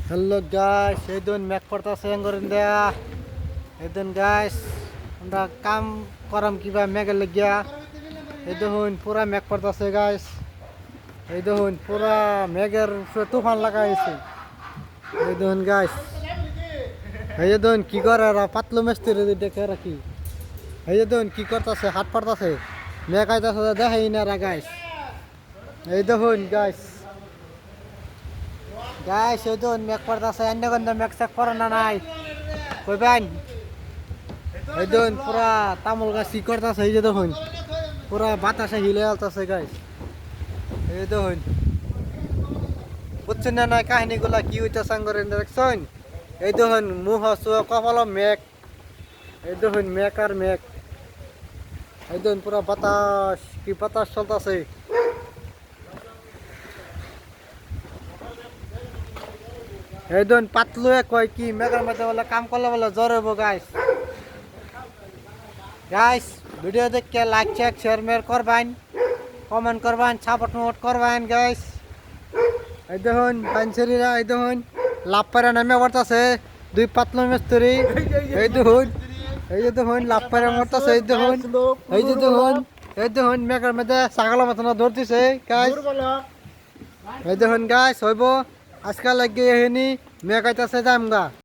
Hello guys, এই দিন মেঘ পড়তাছে করেন দেয়া। এই দিন গাইস আমরা কাম করাম কিবা মেঘের লাগিয়া। এই দেখুন পুরা মেঘ পড়তাছে গাইস। এই দেখুন পুরা মেঘের উপরে তুফান লাগাইছে। এই দেখুন গাইস, এই যে দেখুন কি করে এরা পাতলু মিস্ত্রি দেখে রাখি। এই যে দেখুন কি করতেছে, হাত পড়তাছে, মেঘ আইতাছে দেখাই না এরা গাইস। এই দেখুন গাইস, গাইস এই দেখুন মেঘ পড়তাছে, অন্য কোনো মেঘ চেক পড়ে না নাই কইবেন। এই দেখুন পুরা তামুল গাছ কি করতেছে, এই যে দেখুন পুরা বাতাসে হিলে আলতাছে গাইস। এই দেখুন বুঝছেন না নাই কাহিনীগুলা কি হইতেছে করেন দেখছেন। এই দেখুন মুহ কপাল মেঘ, এই দেখুন মেঘ আর মেঘ। এই দেখুন পুরা বাতাস কি বাতাস চলতেছে। এই দেখুন পাতলুয়ে কয় কি মেঘের মধ্যে বলে কাম করলে বলে জ্বর হইব গাইস। গাইস ভিডিও দেখে লাইক শেয়ার মেয়ার করবেন, কমেন্ট করবেন, সাপোর্ট করবেন গাইস। এই দেখুন পাঞ্চেরিরা, এই দেখুন লাভ পারে নামে পড়তেছে দুই পাতলু মিস্ত্রি। এই দেখুন, এই যে দেখুন লাভ পারে মরতেছে। এই দেখুন, এই যে দেখুন, এই দেখুন মেঘের মধ্যে ছাগলের মতন ধরতেছে গাইস। এই দেখুন গাইস হইব আজকাল লাগিয়ে মেঘ আইতাছে যাম গা।